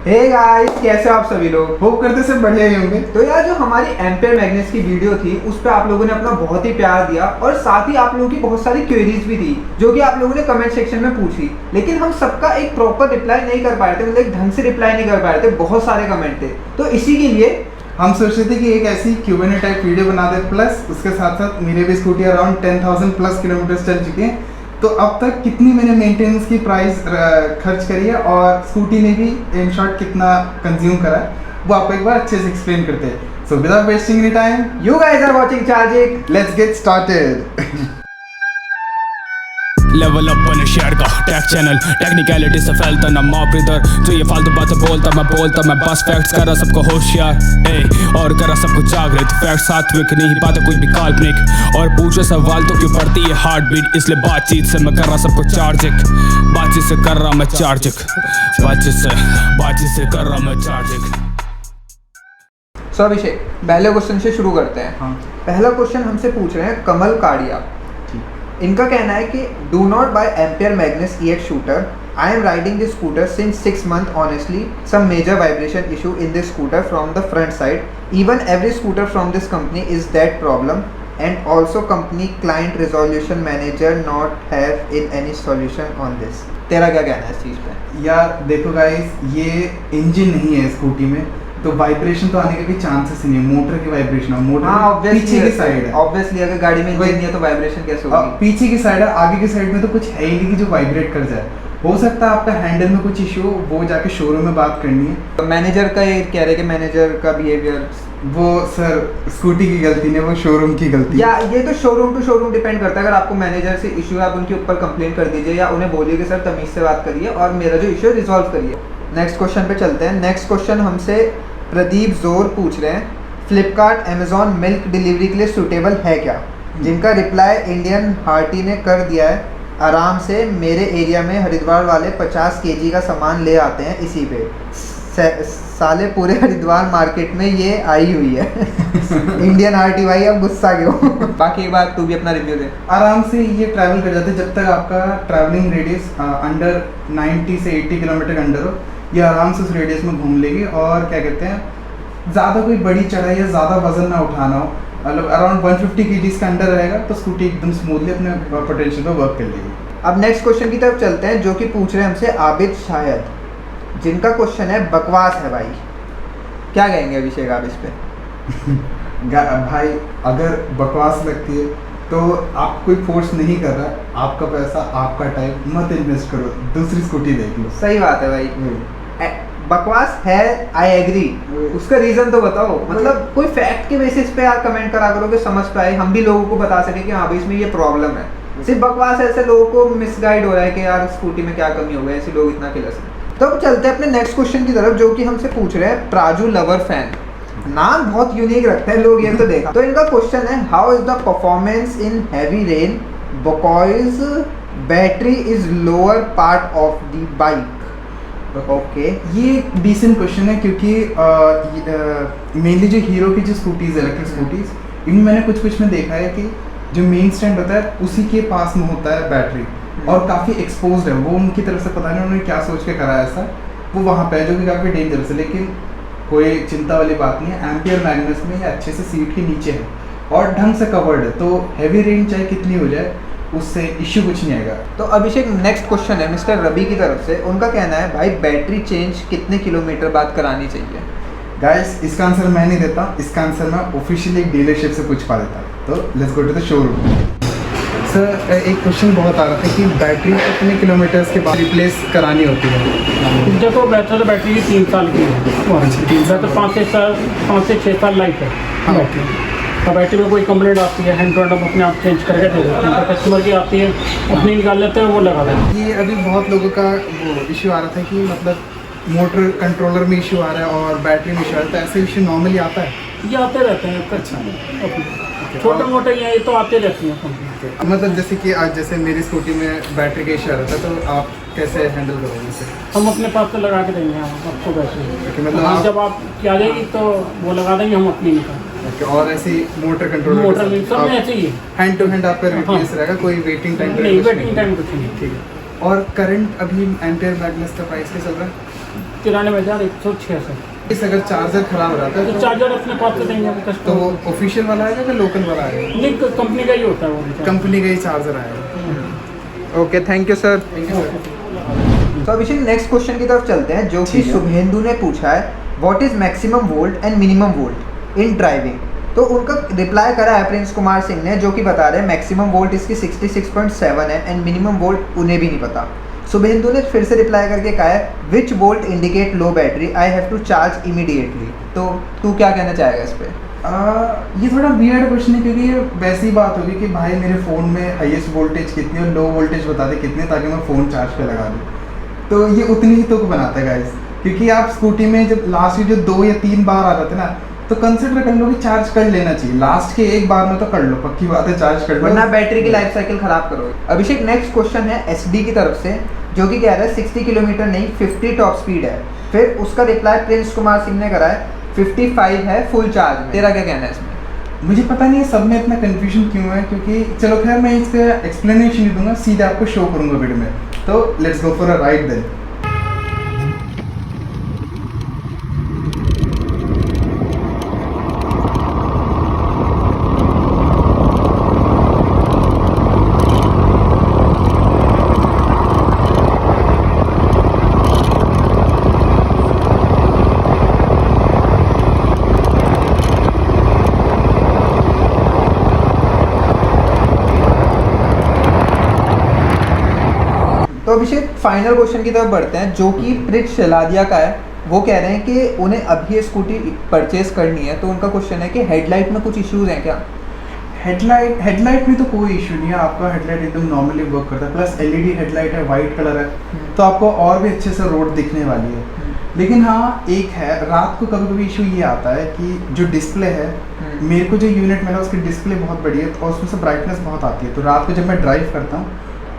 Hey guys, कैसे हो आप सभी लोग। होप करते सब बढ़िया ही होंगे। तो यार जो हमारी एम्पेयर मैग्नेट्स की वीडियो थी उस पर आप लोगों ने अपना बहुत ही प्यार दिया और साथ ही आप लोगों की बहुत सारी क्वेरीज भी थी जो कि आप लोगों ने कमेंट सेक्शन में पूछी, लेकिन हम सबका एक प्रॉपर रिप्लाई नहीं कर पा रहे थे, मतलब एक ढंग से रिप्लाई नहीं कर पा रहे थे, बहुत सारे कमेंट थे। तो इसी के लिए हम सोच रहे थे कि एक ऐसी Q&A टाइप वीडियो बना दे, प्लस उसके साथ साथ मेरे भी स्कूटी अराउंड 10,000 प्लस किलोमीटर चल चुके हैं, तो अब तक कितनी मैंने मेंटेनेंस की प्राइस खर्च करी है और स्कूटी ने भी इन शॉर्ट कितना कंज्यूम करा है, वो आपको एक बार अच्छे से एक्सप्लेन करते हैं। So without wasting any time, you guys are watching charging, let's get started. Level up बने शेयर का टेक चैनल, टेक्निकलिटी से फैलता ना माप इधर, जो ये फालतू बातें बोलता मैं बस फैक्ट्स करा सबको होशियार और करा सबको जागृत। फैक्ट्स सात्विक नहीं बातें कुछ भी काल्पनिक, और पूछो सवाल तो क्यों बढ़ती है हार्ट बीट, इसलिए बातचीत से मैं कर रहा सबको चार्जिक, बातचीत से कर रहा मैं चार्जिक, बातचीत से कर रहा मैं चार्जिक। सो अभिषेक, पहले क्वेश्चन से शुरू करते हैं। हाँ। पहला क्वेश्चन हमसे पूछ रहे हैं कमल काड़िया। इनका कहना है कि do not buy ampere Magnus EX scooter, I am riding this scooter since 6 months honestly, some major vibration issue in this scooter from the front side, even every scooter from this company is that problem, and also company client resolution manager not have in any solution on this. तेरा क्या कहना है इस चीज़ पे? यार देखो guys, ये engine नहीं है स्कूटी में, तो वाइब्रेशन तो आने के भी चांसेस नहीं है। मोटर की वाइब्रेशन, मोटर पीछे की साइड है। ऑब्वियसली अगर गाड़ी में इंजन नहीं है तो वाइब्रेशन कैसे होगी? पीछे की साइड है, आगे की साइड में तो कुछ है ही नहीं कि जो वाइब्रेट कर जाए। हो सकता है आपका हैंडल में कुछ इशू हो, वो जाके शोरूम में बात करनी है। तो मैनेजर का ये कह रहे कि मैनेजर का बिहेवियर, वो सर स्कूटी की गलती नहीं, वो शोरूम की गलती या ये तो शोरूम टू शोरूम डिपेंड करता है। अगर आपको मैनेजर से इशू है, आप उनके ऊपर कंप्लेंट कर दीजिए या उन्हें बोलिए कि सर तमीज़ से बात करिए और मेरा जो इशू है रिजॉल्व करिए। नेक्स्ट क्वेश्चन पे चलते हैं। नेक्स्ट क्वेश्चन हमसे प्रदीप जोर पूछ रहे हैं, फ्लिपकार्ट अमेजॉन मिल्क डिलीवरी के लिए सूटेबल है क्या? जिनका रिप्लाई इंडियन हार्टी ने कर दिया है, आराम से मेरे एरिया में हरिद्वार वाले 50 kg का सामान ले आते हैं इसी पे, साले पूरे हरिद्वार मार्केट में ये आई हुई है। इंडियन हार्टी भाई अब गुस्सा क्यों? बाकी एक बार तू भी अपना रिव्यू दे। आराम से ये ट्रैवल कर जाते हैं जब तक आपका ट्रैवलिंग रेडियस अंडर 90 से 80 किलोमीटर के अंडर हो, ये आराम से उस रेडियस में घूम लेगी। और क्या कहते हैं, ज़्यादा कोई बड़ी चढ़ाई या ज़्यादा वजन ना उठाना हो, मतलब अराउंड 150 kg के अंडर रहेगा तो स्कूटी एकदम स्मूथली अपने पोटेंशियल पर वर्क कर लेगी। अब नेक्स्ट क्वेश्चन की तरफ चलते हैं, जो कि पूछ रहे हैं हमसे आबिद शायद, जिनका क्वेश्चन है बकवास है भाई। क्या कहेंगे अभिषेक आप इस पे? भाई अगर बकवास लगती है तो आप कोई फोर्स नहीं कर रहा, आपका पैसा आपका टाइम, मत इन्वेस्ट करो, दूसरी स्कूटी देख लो। सही बात है भाई, बकवास है, आई एग्री। उसका रीजन तो बताओ, मतलब कोई फैक्ट के बेसिस पे आप कमेंट करा करो कि समझ पाए, हम भी लोगों को बता सके कि हाँ भाई इसमें ये प्रॉब्लम है। सिर्फ बकवास ऐसे लोगों को मिसगाइड हो रहा है कि यार स्कूटी में क्या कमी हो गई, ऐसे लोग इतना किलस है। तो अब चलते हैं अपने नेक्स्ट क्वेश्चन की तरफ, जो कि हमसे पूछ रहे हैं प्राजू लवर फैन। नाम बहुत यूनिक रखते हैं लोग, ये तो देखा। तो इनका क्वेश्चन है, how is the performance in heavy rain because battery is lower part of the bike? Okay, ये एक डिसेंट क्वेश्चन है, क्योंकि मेनली जो हीरो की जो स्कूटीज, इलेक्ट्रिक स्कूटीज, इनमें मैंने कुछ में देखा है कि जो मेन स्टैंड होता है उसी के पास में होता है बैटरी, और काफ़ी एक्सपोज्ड है वो, उनकी तरफ से पता नहीं उन्होंने क्या सोच के करा ऐसा, वो वहाँ पे है, जो कि काफ़ी डेंजरस है। लेकिन कोई चिंता वाली बात नहीं है, एम्पियर मैग्नेस में ये अच्छे से सीट के नीचे है और ढंग से कवर्ड है, तो हैवी रेन चाहे कितनी हो जाए उससे इश्यू कुछ नहीं आएगा। तो अभिषेक, नेक्स्ट क्वेश्चन है मिस्टर रवि की तरफ से। उनका कहना है, भाई बैटरी चेंज कितने किलोमीटर बाद करानी चाहिए? गाइस, इसका आंसर मैं नहीं देता, इसका आंसर मैं ऑफिशियली एक डीलरशिप से पूछ पा देता। तो let's go to the showroom. Sir, एक क्वेश्चन बहुत आ रहा था कि बैटरी कितने किलोमीटर्स के बाद रिप्लेस करानी होती है? देखो, वैसे तो बैटरी 3 साल की है, 3 साल तो 5 से 6 साल लाइफ है। हाँ, तो बैटरी में कोई कंप्लेंट आती है, हैंड टू हैंड अपने आप चेंज करके दे देते हैं। तो कस्टमर की आती है, अपनी निकाल लेते हैं, वो लगा देते हैं। ये अभी बहुत लोगों का वो इशू आ रहा था कि मतलब मोटर कंट्रोलर में इशू आ रहा है और बैटरी में इशू आ रहा है, तो ऐसे इशू नॉर्मली आता है? ये आते रहते हैं। अच्छा, छोटे मोटे ये तो आते रहते हैं। मतलब जैसे कि आज जैसे मेरी स्कूटी में बैटरी का इशू आ रहा था, तो आप कैसे हैंडल करोगे इसे? हम अपने पास से लगा के देंगे आपको बैटरी। मतलब हाँ, जब आप आ जाएगी तो वो लगा देंगे हम अपनी निकाल। और ऐसी मोटर कंट्रोलर, मोटर में सब में ऐसे ही है, हैंड टू हैंड आपका रिप्लेस रहेगा, कोई वेटिंग टाइम नहीं, वेटिंग टाइम कुछ नहीं। ठीक है। और करंट अभी एम्पियर मैग्नेस का प्राइस क्या चल रहा है? 93,166। इस अगर चार्जर खराब रहता है तो चार्जर अपने पास से देंगे तो कस्टमर वो ऑफिशियल वाला आएगा कि लोकल वाला आएगा? नहीं, कंपनी का ही होता है वो भी। कंपनी का ही चार्जर आएगा। Okay, thank you sir. Thank you sir. तो अभिषेक नेक्स्ट क्वेश्चन की तरफ चलते हैं, जो कि ठीक है। शुभेंदु ने पूछा है, what is maximum volt and minimum volt in driving. तो उनका रिप्लाई करा है प्रिंस कुमार सिंह ने, जो कि बता रहे हैं मैक्सिमम वोल्ट इसकी 66.7 है एंड मिनिमम वोल्ट उन्हें भी नहीं पता। शुभेंदु ने फिर से रिप्लाई करके कहा है, which volt indicate low battery, I have to charge immediately. तो तू क्या कहना चाहेगा इस पर? ये थोड़ा वियर्ड क्वेश्चन है, क्योंकि ये वैसी बात होगी कि भाई मेरे फ़ोन में हाईएस्ट वोल्टेज कितनी और लो वोल्टेज बता दे कितने, ताकि मैं फ़ोन चार्ज पे लगा दूँ। तो ये उतनी ही तुक बनाता है गाइस, क्योंकि आप स्कूटी में जब लास्ट के जो 2 या 3 बार आ जाते ना, तो कंसिडर कर लो कि चार्ज कर लेना चाहिए। लास्ट के 1 बार में तो कर लो, पक्की बात है, चार्ज कर लो, वरना बैटरी की लाइफ साइकिल खराब करोगे। अभिषेक नेक्स्ट क्वेश्चन है एसडी की तरफ से, जो कि कह रहा है 60 किलोमीटर नहीं 50 टॉप स्पीड है। फिर उसका रिप्लाई प्रिंस कुमार सिंह ने करा है 55 है फुल चार्ज में। तेरा क्या कहना है इसमें? मुझे पता नहीं है सब में इतना कंफ्यूजन क्यों है, क्योंकि चलो खैर मैं इसका एक्सप्लेनेशन नहीं दूंगा, सीधे आपको शो करूंगा वीडियो में। तो let's go for a ride then. तो अभिषेक फाइनल क्वेश्चन की तरफ बढ़ते हैं, जो कि प्रिट शलादिया का है। वो कह रहे हैं कि उन्हें अभी ये स्कूटी परचेज करनी है, तो उनका क्वेश्चन है कि हेडलाइट में कुछ इश्यूज हैं क्या? हेडलाइट में तो कोई इशू नहीं है, आपका हेडलाइट एकदम नॉर्मली वर्क करता है, प्लस एलईडी हेडलाइट है, वाइट कलर है, तो आपको और भी अच्छे से रोड दिखने वाली है। लेकिन हाँ एक है, रात को कभी कभी इशू ये आता है कि जो डिस्प्ले है, मेरे को जो यूनिट मिला उसकी डिस्प्ले बहुत बड़ी है और उसमें से ब्राइटनेस बहुत आती है, तो रात को जब मैं ड्राइव करता हूँ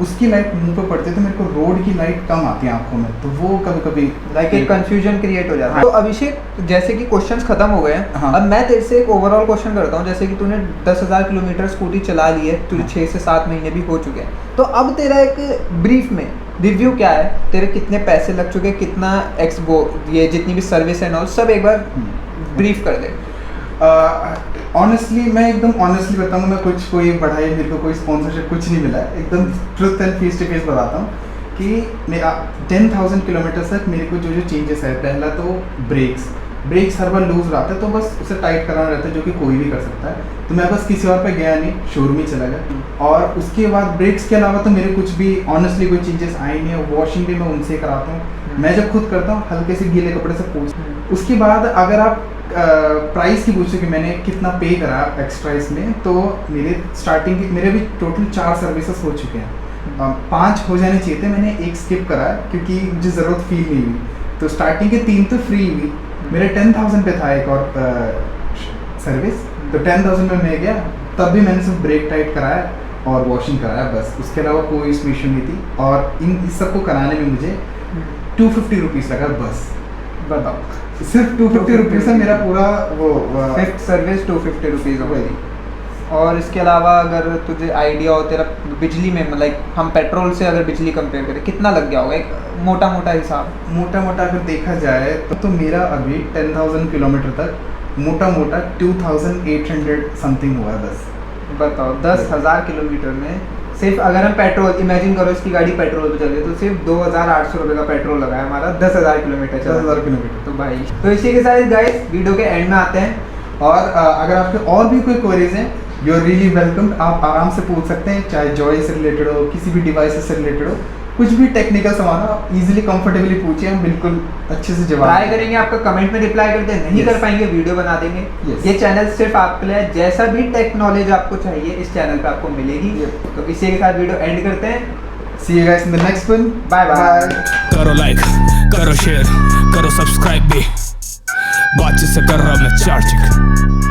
उसकी लाइट मुंह पे पड़ती है, तो मेरे को रोड की लाइट कम आती है आंखों में, तो वो कभी कभी लाइक एक कंफ्यूजन क्रिएट हो जाता है। हाँ। तो अभिषेक जैसे कि क्वेश्चंस खत्म हो गए हैं, हाँ। अब मैं तेरे से एक ओवरऑल क्वेश्चन करता हूँ। जैसे कि तूने 10,000 किलोमीटर स्कूटी चला ली है, तुझे 6 से 7 महीने भी हो चुके हैं, तो अब तेरा एक ब्रीफ में रिव्यू क्या है, तेरे कितने पैसे लग चुके हैं, कितना ये जितनी भी सर्विस है और सब एक बार ब्रीफ कर दे। ऑनेस्टली मैं एकदम ऑनेस्टली बताऊंगा, मैं कुछ कोई बढ़ाई मेरे को कोई स्पॉन्सरशिप कुछ नहीं मिला है, एकदम truth and face to face बताता हूँ कि 10,000 किलोमीटर तक मेरे को जो चेंजेस है, पहला तो ब्रेक्स हर बार लूज रहता है, तो बस उसे टाइट कराना रहता है, जो कि कोई भी कर सकता है, तो मैं बस किसी और पे गया नहीं, शोरूम ही चला गया। और उसके बाद ब्रेक्स के अलावा तो मेरे कुछ भी ऑनेस्टली कोई चेंजेस आई नहीं है। वॉशिंग भी मैं उनसे कराता हूँ, मैं जब खुद करता हूँ हल्के से गीले कपड़े से पूछ। उसके बाद अगर आप प्राइस की पूछो कि मैंने कितना पे करा एक्स्ट्रा इसमें, तो मेरे स्टार्टिंग की मेरे भी टोटल 4 सर्विसेज हो चुके हैं, 5 हो जाने चाहिए थे, मैंने एक स्किप करा क्योंकि मुझे ज़रूरत फील नहीं हुई, तो स्टार्टिंग के 3 तो फ्री हुई। मेरे 10,000 पे था एक और सर्विस, तो 10,000 में मैं गया, तब भी मैंने सिर्फ ब्रेक टाइट कराया और वॉशिंग कराया, बस उसके अलावा कोई इसमें इशू नहीं थी। और इस सबको कराने में मुझे 250 रुपीज़ लगा, बस बताओ, सिर्फ 250 रुपीज़ से मेरा पूरा वो फिफ्थ सर्विस 250 रुपीज़ हो गई। और इसके अलावा अगर तुझे आइडिया हो तेरा बिजली में, लाइक हम पेट्रोल से अगर बिजली कंपेयर करें कितना लग गया होगा, एक मोटा हिसाब? मोटा अगर देखा जाए तो मेरा अभी 10,000 किलोमीटर तक मोटा 2,800 समथिंग हुआ है बस। बताओ 10,000 किलोमीटर में सिर्फ अगर हम पेट्रोल, इमेजिन करो इसकी गाड़ी पेट्रोल पे चल रही है, तो सिर्फ 2,800 रुपये का पेट्रोल लगा है हमारा 10,000 किलोमीटर। 10,000 किलोमीटर तो भाई, तो इसी के साथ गाइस वीडियो के एंड में आते हैं। और अगर आपके और भी कोई क्वेरीज हैं, यू आर रियली वेलकम, आप आराम से पूछ सकते हैं, चाहे जॉय से रिलेटेड हो, किसी भी डिवाइस से रिलेटेड हो, कुछ भी टेक्निकल सामान हो, आप इजीली कंफर्टेबली पूछिए, हम बिल्कुल अच्छे से जवाब ट्राई करेंगे। आपका कमेंट में रिप्लाई करते हैं, नहीं कर पाएंगे वीडियो बना देंगे। ये चैनल सिर्फ आपके लिए, जैसा भी टेक नॉलेज आपको चाहिए इस चैनल पे आपको मिलेगी। तो इसी के साथ वीडियो एंड करते हैं। See you guys in the next one, bye bye. करो लाइक, करो शेयर, करो सब्सक्राइब भी, बातचीत से कर रहा मैं चार्जिंग।